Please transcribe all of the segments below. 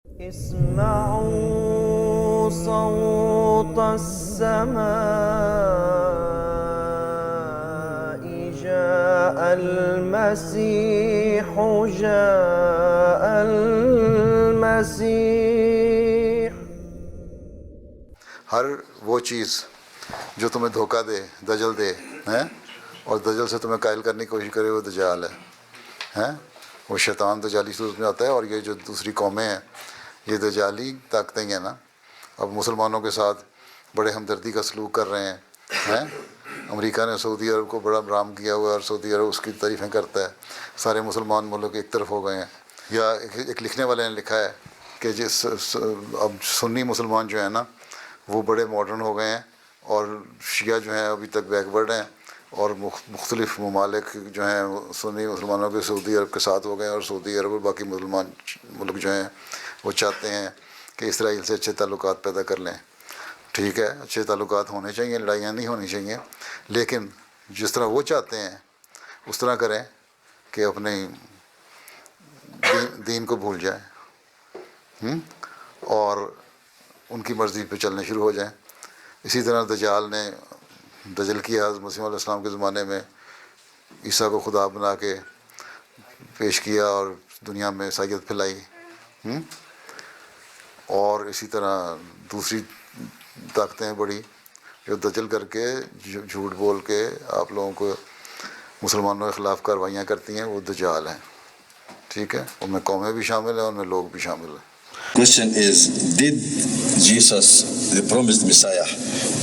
اسمعوا صوت السماء جاء المسيح جاء المسيح. हर वो चीज़ जो तुम्हें धोखा दे, दजल दे, हैं, और दजल से तुम्हें कायल करने की कोशिश करे, वो दजाल है, हैं. वो शैतान दजाली सूरत में आता है. और ये जो दूसरी कौमें हैं, ये दजाली ताकतें हैं ना, अब मुसलमानों के साथ बड़े हमदर्दी का सलूक कर रहे हैं, हैं. अमेरिका ने सऊदी अरब को बड़ा बराम किया हुआ है और सऊदी अरब उसकी तारीफ़ें करता है. सारे मुसलमान मुल्क एक तरफ हो गए हैं. या एक लिखने वाले ने लिखा है कि अब सुन्नी मुसलमान जो है ना, वो बड़े मॉडर्न हो गए हैं और शिया जो हैं अभी तक बैकवर्ड हैं. और मुख्तलिफ़ ममालिक जो हैं सुन्नी मुसलमानों के सऊदी अरब के साथ हो गए हैं. और सऊदी अरब और बाकी मुसलमान मुल्क जो हैं वो चाहते हैं कि इसराइल से अच्छे ताल्लुकात पैदा कर लें. ठीक है, अच्छे ताल्लुकात होने चाहिए, लड़ाइयाँ नहीं होनी चाहिए, लेकिन जिस तरह वो चाहते हैं उस तरह करें कि अपने दीन को भूल जाएं और उनकी मर्ज़ी पे चलने शुरू हो जाएं. इसी तरह दजाल ने दजल किया मसीह अलैहिस्सलाम के ज़माने में, ईसा को खुदा बना के पेश किया और दुनिया में ईसाईयत फैलाई. और इसी तरह दूसरी ताकतें बड़ी जो दजल करके झूठ बोल के आप लोगों को मुसलमानों के ख़िलाफ़ कार्रवाइयाँ करती हैं, वो दजाल हैं. ठीक है, उनमें कौमें भी शामिल हैं, उनमें लोग भी शामिल हैं. Question is, did Jesus, the promised Messiah,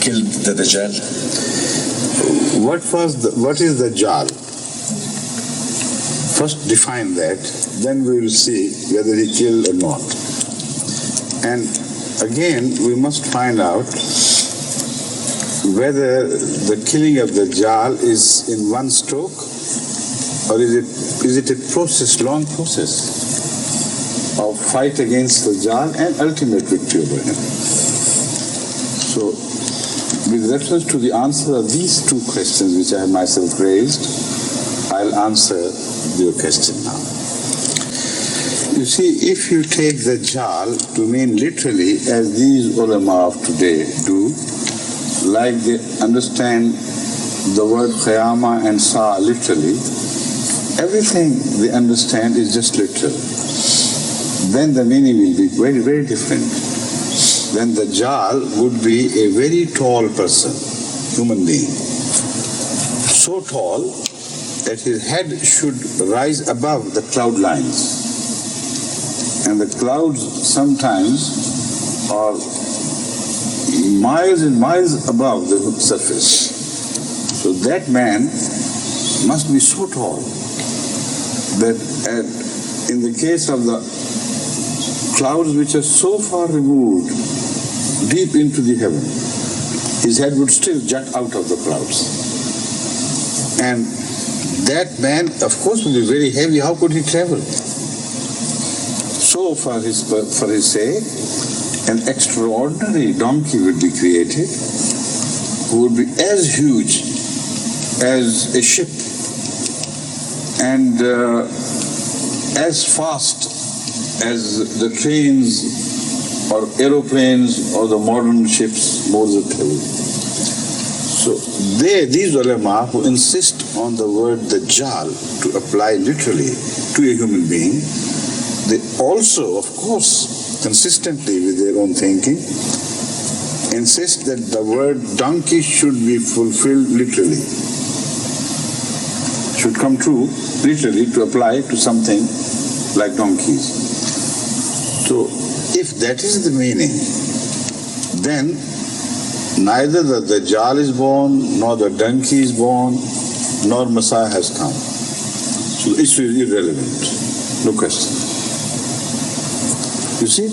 kill the Dajjal? What is the Dajjal? First define that, then we will see whether he killed or not. And again, we must find out whether the killing of the Dajjal is in one stroke or is it a process, long process of fight against the Dajjal and ultimate victory over him. So, with reference to the answer of these two questions which I have myself raised, I'll answer your question now. You see, if you take the Dajjal to mean literally as these ulama of today do, like they understand the word Qiyamah and Sa literally, everything they understand is just literal. Then the meaning will be very, very different. Then the Dajjal would be a very tall person, human being. So tall that his head should rise above the cloud lines. And the clouds sometimes are miles and miles above the surface. So that man must be so tall that in the case of the clouds which are so far removed, deep into the heaven, his head would still jut out of the clouds. And that man, of course, would be very heavy. How could he travel? So for his sake, an extraordinary donkey would be created, who would be as huge as a ship and as fast as the trains or aeroplanes or the modern ships, modes of travel. So these ulama who insist on the word Dajjal to apply literally to a human being, they also, of course, consistently with their own thinking, insist that the word donkey should be fulfilled literally, should come true literally to apply to something like donkeys. So if that is the meaning, then neither the Dajjal is born, nor the donkey is born, nor Messiah has come. So the issue is irrelevant. No question. You see?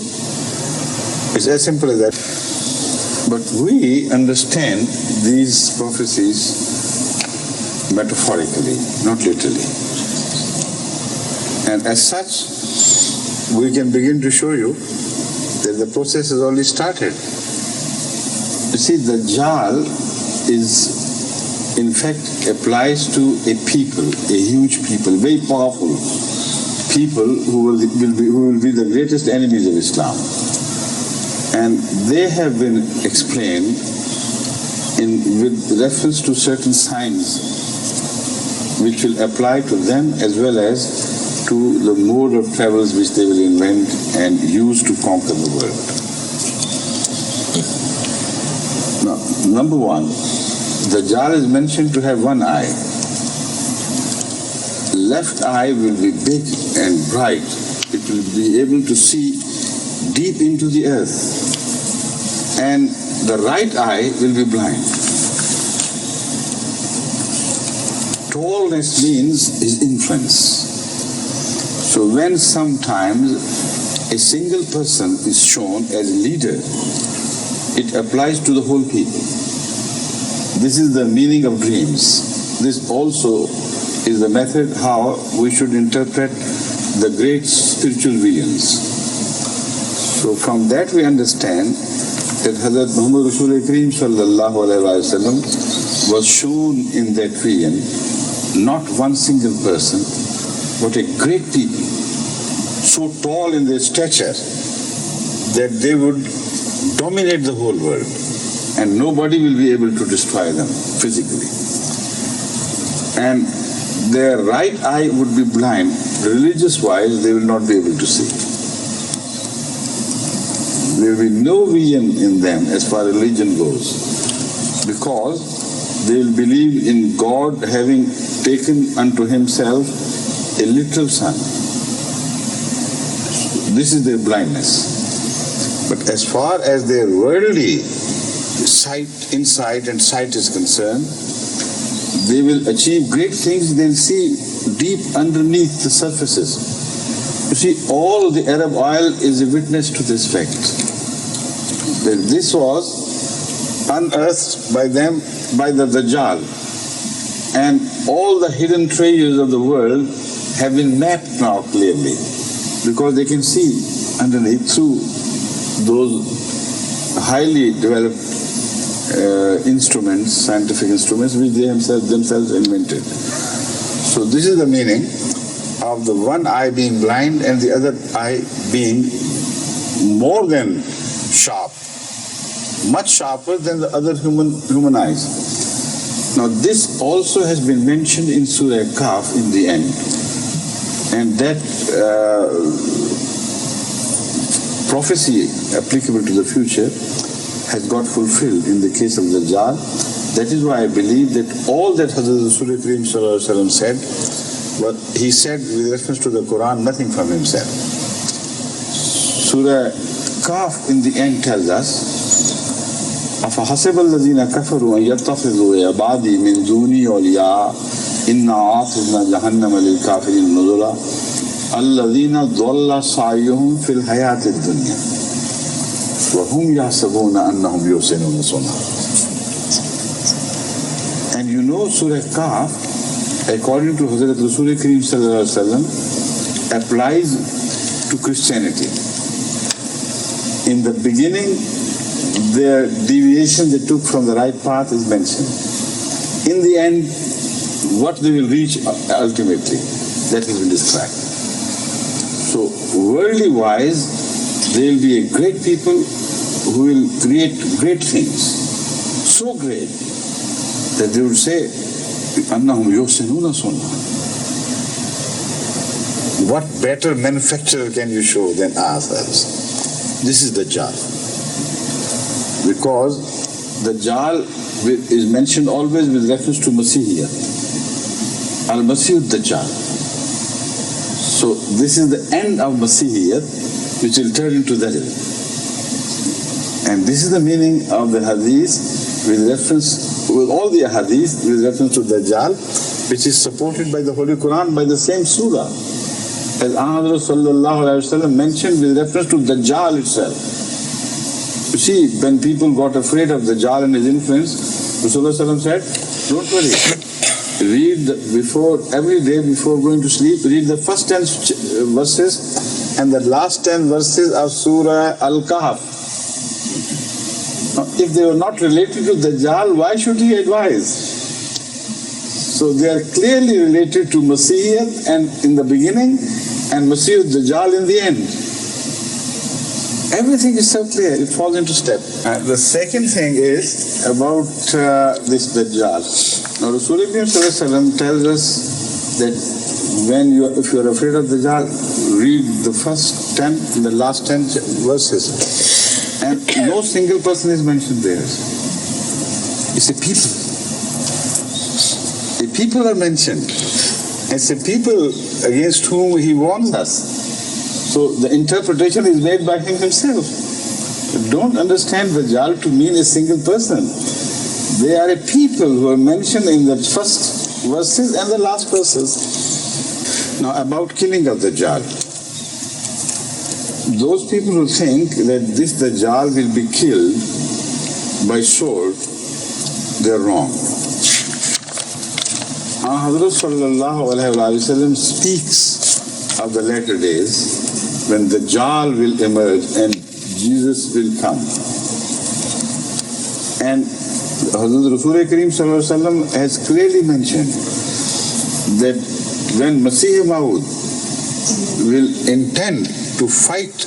It's as simple as that. But we understand these prophecies metaphorically, not literally. And as such, we can begin to show you that the process has already started. You see, the Dajjal is, in fact, applies to a people, a huge people, very powerful people who will be the greatest enemies of Islam. And they have been explained with reference to certain signs which will apply to them as well as to the mode of travels which they will invent and use to conquer the world. Now, number one, Dajjal is mentioned to have one eye. Left eye will be big and bright. It will be able to see deep into the earth. And the right eye will be blind. Tallness means his influence. So when sometimes a single person is shown as a leader, it applies to the whole people. This is the meaning of dreams. This also is the method how we should interpret the great spiritual visions. So from that we understand that Hazrat Muhammad Rasul Kareem sallallahu alaihi wasallam was shown in that vision not one single person, but a great people, so tall in their stature that they would dominate the whole world and nobody will be able to destroy them physically. And their right eye would be blind. Religious-wise, they will not be able to see. There will be no vision in them as far as religion goes, because they will believe in God having taken unto himself a literal son. This is their blindness. But as far as their worldly insight and sight is concerned, they will achieve great things. They'll see deep underneath the surfaces. You see, all the Arab oil is a witness to this fact. That this was unearthed by them, by the Dajjal. And all the hidden treasures of the world have been mapped now clearly, because they can see underneath through those highly developed instruments, scientific instruments, which they themselves invented. So this is the meaning of the one eye being blind and the other eye being more than sharp, much sharper than the other human eyes. Now this also has been mentioned in Surah Kaf in the end, and that prophecy applicable to the future has got fulfilled in the case of Dajjal. That is why I believe that all that Hazrat Rasul Kareem said, but he said with reference to the Qur'an, nothing from himself. Surah Kaf in the end tells us, أَفَحَسِبَ الَّذِينَ كَفَرُوا أَن يَتَّخِذُوا عِبَادِي مِن دُونِي أَوْلِيَاءَ إِنَّا أَعْتَدْنَا جَهَنَّمَ لِلْكَافِرِينَ نُزُلًا الَّذِينَ ضَلَّ سَعْيُهُمْ فِي الْحَيَاةِ الدُّنْيَا وَهُمْ يَحْسَبُونَ أَنَّهُمْ يُحْسِنُونَ صُنْعًا. And you know Surah Kaf, according to Hazrat Rasul Kareem sallallahu alaihi wasallam, applies to Christianity. In the beginning, their deviation they took from the right path is mentioned. In the end, what they will reach ultimately, that has been described. So, worldly wise, they will be a great people who will create great things, so great that they would say, أَنَّهُمْ يُحْسِنُونَ صُنْعًا. What better manufacturer can you show than ourselves? This is Dajjal. Because Dajjal is mentioned always with reference to Masihiyya. Al-Masih Dajjal. So this is the end of Masihiyya, which will turn into Dajjal. And this is the meaning of the hadith with reference, with all the hadith with reference to Dajjal, which is supported by the Holy Qur'an, by the same surah. As Ahmad sallallahu alaihi wasallam mentioned with reference to Dajjal itself. You see, when people got afraid of Dajjal and his influence, Rasulullah said, don't worry, read every day before going to sleep, read the first 10 verses and the last 10 verses of Surah Al-Kahf. Now, if they were not related to Dajjal, why should he advise? So they are clearly related to Masihiyyat and in the beginning and Masih Dajjal in the end. Everything is so clear, it falls into step. The second thing is about this Dajjal. Now Rasulullah tells us that if you are afraid of Dajjal, read the first 10, the last 10 verses. And no single person is mentioned there. It's a people. The people are mentioned. It's a people against whom he warns us. So the interpretation is made by him himself. Don't understand Dajjal to mean a single person. They are a people who are mentioned in the first verses and the last verses. Now about killing of Dajjal. Those people who think that this Dajjal will be killed by sword, they are wrong. Hazrat Sallallahu Alaihi Wasallam speaks of the latter days when the Dajjal will emerge and Jesus will come. And Hazrat Rasul Kareem Sallallahu Alaihi Wasallam has clearly mentioned that when Masih Maud will intend to fight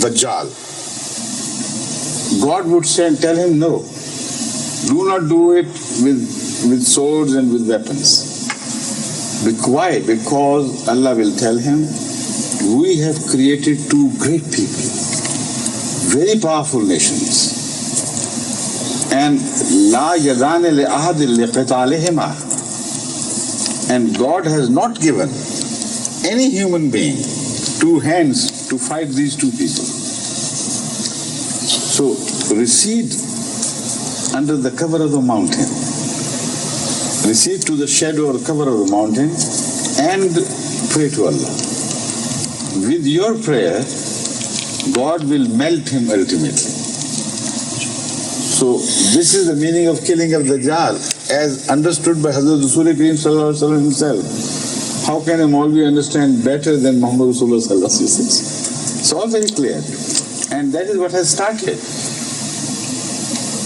Dajjal, God would tell him, no, do not do it with swords and with weapons. Why? Because Allah will tell him, we have created two great people, very powerful nations. And la yadane li ahadin li qitalihima. And God has not given any human being two hands to fight these two people. So recede under the cover of the mountain. Recede to the shadow or cover of the mountain and pray to Allah. With your prayer, God will melt him ultimately. So this is the meaning of killing of Dajjal as understood by Hazrat Rasul Kareem Sallallahu Alaihi Wasallam himself. How can a Maulvi understand better than Muhammad Rasulullah Sallallahu Alaihi Wasallam? It's all very clear. And that is what has started.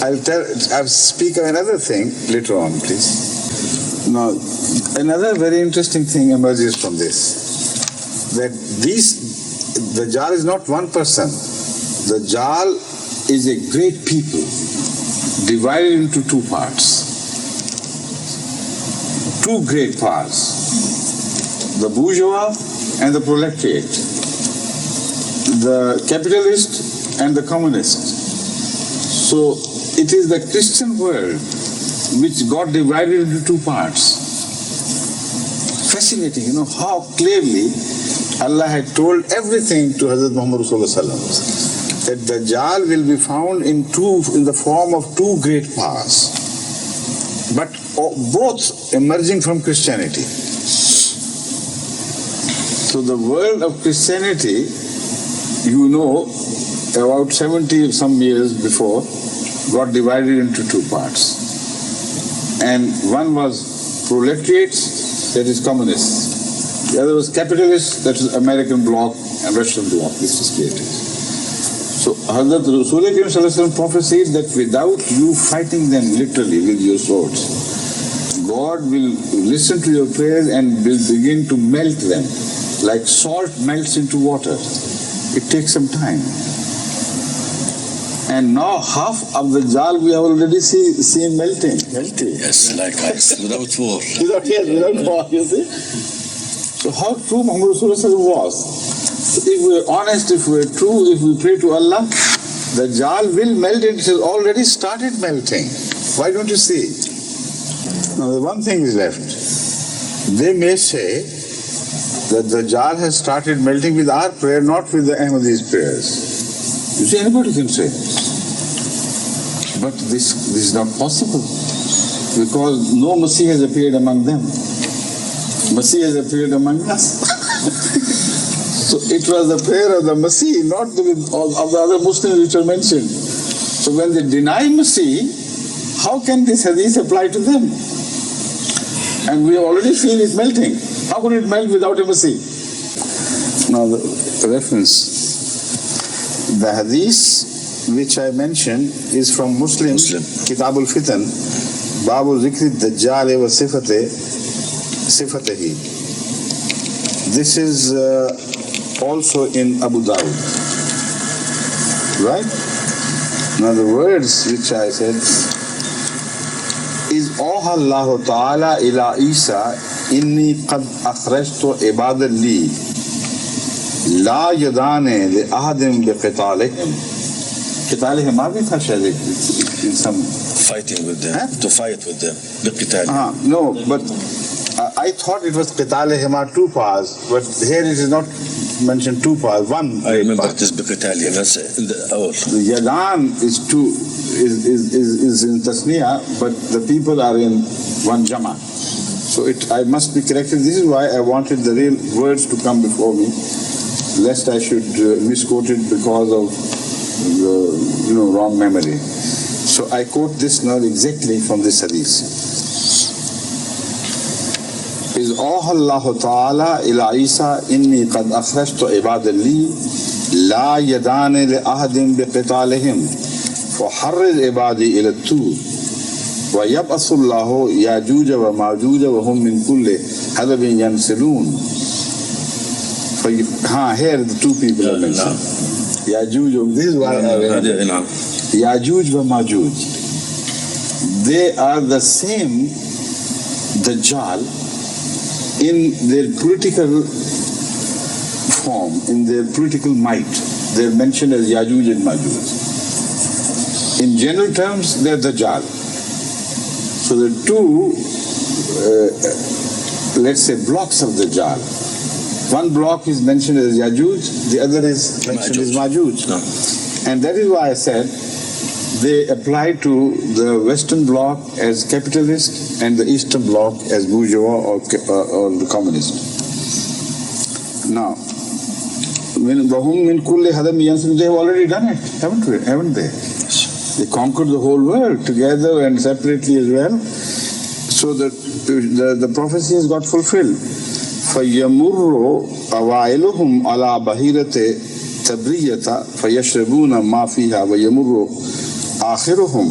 I'll speak of another thing later on, please. Now, another very interesting thing emerges from this. That Dajjal is not one person. Dajjal is a great people divided into two parts. Two great parts. The bourgeois and the proletariat. The capitalist and the communist. So it is the Christian world which got divided into two parts. Fascinating, how clearly Allah had told everything to Hazrat Muhammad Rasulullah that Dajjal will be found in the form of two great powers, but both emerging from Christianity. So the world of Christianity, about 70 some years before, got divided into two parts. And one was proletariats, that is communists. The other was capitalists, that is American bloc and Russian bloc. This was created. So Hazrat Rasulullah prophesied that without you fighting them literally with your swords, God will listen to your prayers and will begin to melt them like salt melts into water. It takes some time. And now half of the Dajjal we have already seen melting. Yes, like ice, without war. Without war, you see. So how true Muhammad Rasulullah was. If we are honest, if we are true, if we pray to Allah, the Dajjal will melt. It has already started melting. Why don't you see? Now the one thing is left. They may say that the Dajjal has started melting with our prayer, not with the Ahmadiyya's prayers. You see, anybody can say. But this is not possible, because no Masih has appeared among them. Masih has appeared among us. So it was the prayer of the Masih, not of the other Muslims which are mentioned. So when they deny Masih, how can this hadith apply to them? And we have already seen it melting. How could it melt without a Masih? Now the reference. The hadith which I mentioned is from Muslim. Kitab al-Fitan, Babu Zikri Dajjal wa Sifatehi. This is also in Abu Dawud. Right? Now the words which I said is Oha Allah Ta'ala ila Isa inni qad akhrajtu ibadan li la yadane li ahadim bi qitalihim. Qitalihim maa bhi tha shayad in some Fighting with them, to fight with them. بقتال. no, but I thought it was qitalihim are two parts, but here it is not mentioned two parts, one I remember part. it is بقتالهم. That's in the awal. The Yadan is two, is in Tasniya, but the people are in one Jama. So I must be corrected. This is why I wanted the real words to come before me, lest I should misquote it because of wrong memory. So I quote this now exactly from this hadith. Is Allah Ta'ala ila Isa inni qad akhrajtu ibadan li la yadane li ahadim bi qitalihim فحرض عبادي إلى الطور ويبعث الله ياجوج وماجوج وهم من كل حدب ينسلون. Here the two people are mentioned. Yajuj, this is why I read Yajuj wa Majuj. They are the same Dajjal in their political form, in their political might. They are mentioned as Yajuj and Majuj. In general terms, they are Dajjal. So the two, let's say, blocks of Dajjal. One block is mentioned as Yajuj, the other is mentioned as Majuj. No. And that is why I said they apply to the Western bloc as capitalist and the Eastern bloc as bourgeois or the communist. Now, when Wahum min kulli hadam yansun, they have already done it, haven't they? They conquered the whole world together and separately as well. So the prophecy has got fulfilled. فَيَمُرُّ أَوَائِلُهُمْ عَلَى بَحِيرَةِ تَبْرِيَّةَ فَيَشْرَبُونَ مَا فِيهَا وَيَمُرُّ آخِرُهُمْ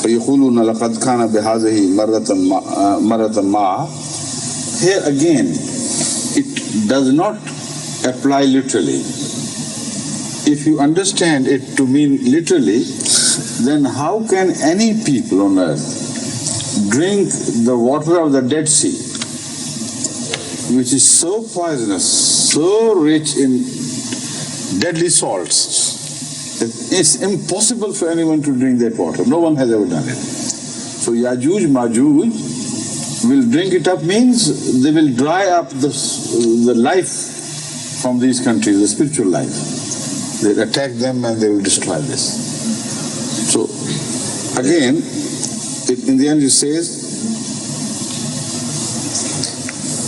فَيَقُولُونَ لَقَدْ كَانَ بِهَذِهِ مَرَّةً مَعَهُ. Here again, it does not apply literally. If you understand it to mean literally, then how can any people on earth drink the water of the Dead Sea, which is so poisonous, so rich in deadly salts, that it's impossible for anyone to drink that water. No one has ever done it. So Yajuj, Majuj will drink it up means they will dry up the life from these countries, the spiritual life. They'll attack them and they will destroy this. So, again, in the end it says,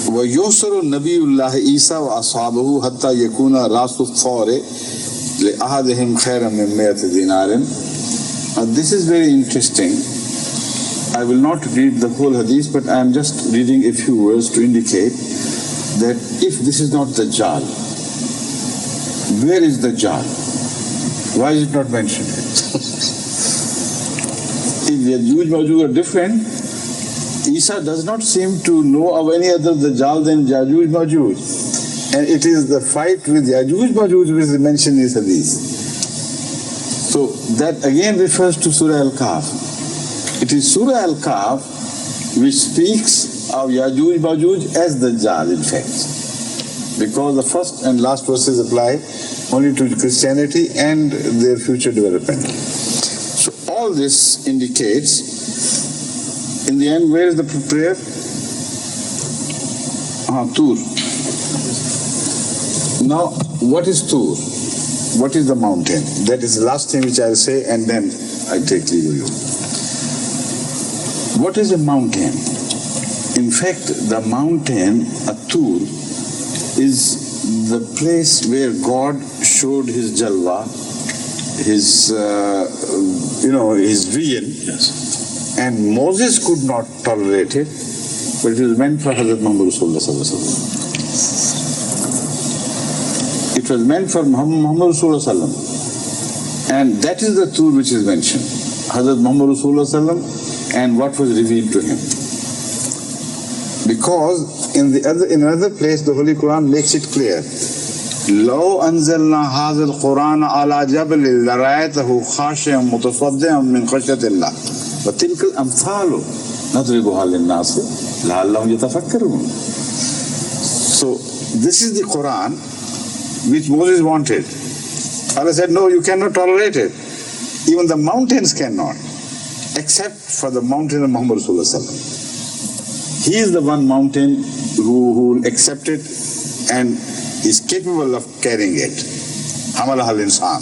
وَيُوسَرُ النَّبِيُّ اللَّهِ إِيسَى وَأَصْحَابُهُ حَتَّى يَكُونَ رَاسُ الثَّوْرِ لِأَحَدِهِمْ خَيْرًا مِنْ مِئَةِ دِينَارٍ. This is very interesting. I will not read the whole hadith, but I am just reading a few words to indicate that if this is not Dajjal, where is Dajjal? Why is it not mentioned? If Yajuj Majuj are different, Isa does not seem to know of any other Dajjal than Yajuj Majuj. And it is the fight with Yajuj Majuj which is mentioned in this hadith. So that again refers to Surah Al-Kahf. It is Surah Al-Kahf which speaks of Yajuj Majuj as Dajjal in fact. Because the first and last verses apply only to Christianity and their future development. So all this indicates, in the end, where is the prayer? Tur. Now, what is Tur? What is the mountain? That is the last thing which I will say, and then I take leave of you. What is a mountain? In fact, the mountain, Tur, is the place where God showed His Jalwa, His, His vision. Yes. And Moses could not tolerate it, but it was meant for Hazrat Muhammad Rasulullah Sallallahu Alaihi Wasallam. It was meant for Muhammad Rasulullah Sallallahu Alaihi Wasallam. And that is the Tur which is mentioned. Hazrat Muhammad Rasulullah Sallallahu Alaihi Wasallam and what was revealed to him. Because in another place, the Holy Quran makes it clear. لو أنزلنا هذا القرآن على جبل لرأيته خاشعا متصدعا من خشية الله وتلك الأمثال نضربها للناس لعلهم يتفكرون. So this is the Quran which Moses wanted. Allah said, no, you cannot tolerate it. Even the mountains cannot, except for the mountain of Muhammad Sallallahu Alaihi Wasallam. He is the one mountain who will accept it and is capable of carrying it. Hamal al-insan.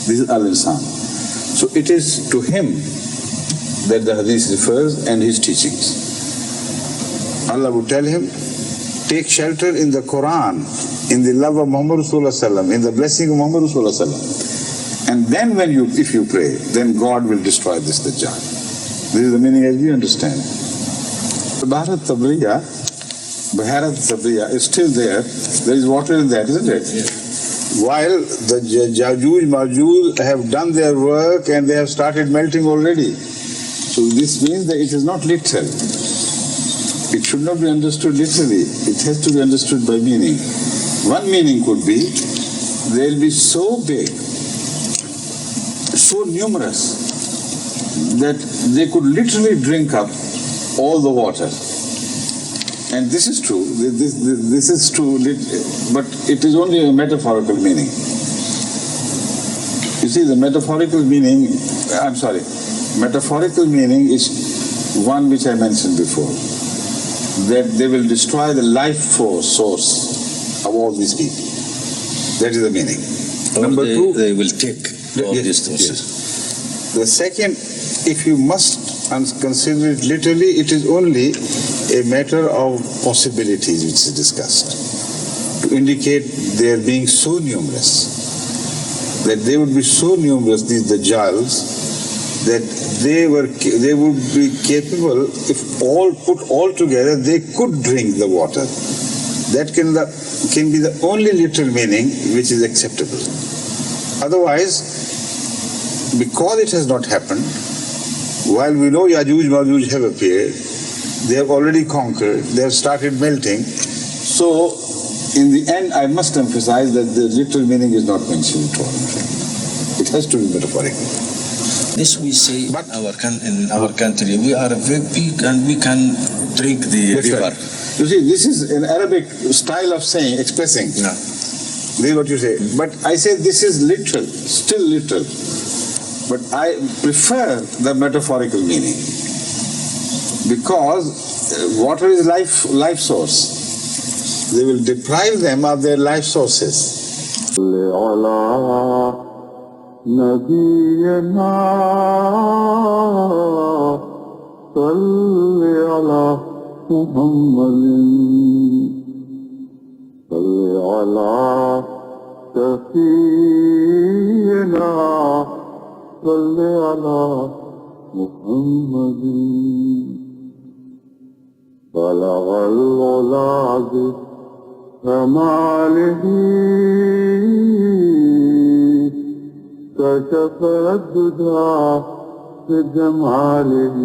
This is al-insan. So it is to him that the hadith refers and his teachings. Allah would tell him, take shelter in the Quran, in the love of Muhammad Sallallahu Alaihi Wasallam, in the blessing of Muhammad Sallallahu Alaihi Wasallam. And then if you pray, then God will destroy this Dajjal. This is the meaning as we understand. The Bharat Tabriya is still there. There is water in that, isn't it? Yes. While the Yajuj Majuj have done their work and they have started melting already. So this means that it is not literal. It should not be understood literally. It has to be understood by meaning. One meaning could be, they will be so big, so numerous, that they could literally drink up all the water. And this is true. This is true, but it is only a metaphorical meaning. You see, the metaphorical meaning, metaphorical meaning is one which I mentioned before, that they will destroy the life source of all these people. That is the meaning. Number two, they will take all these things. Yes. The second, if you must consider it literally, it is only a matter of possibilities which is discussed, to indicate their being so numerous, that they would be so numerous, these Dajjals, that they would be capable, if all put all together, they could drink the water. That can be the only literal meaning which is acceptable. Otherwise, because it has not happened, while we know Yajuj Majuj have appeared, they have already conquered, they have started melting. So, in the end, I must emphasize that the literal meaning is not mentioned at all. It has to be metaphorical. This we say in our country, we are very big and we can drink the river. Right. You see, this is an Arabic style of expressing. Yeah. This is what you say. But I say this is literal, still literal. But I prefer the metaphorical meaning. Because water is life source. They will deprive them of their life sources. نبينا صل على محمد صل على سفينا صل على محمد بلغ العلا بكماله كشف الدجى بجماله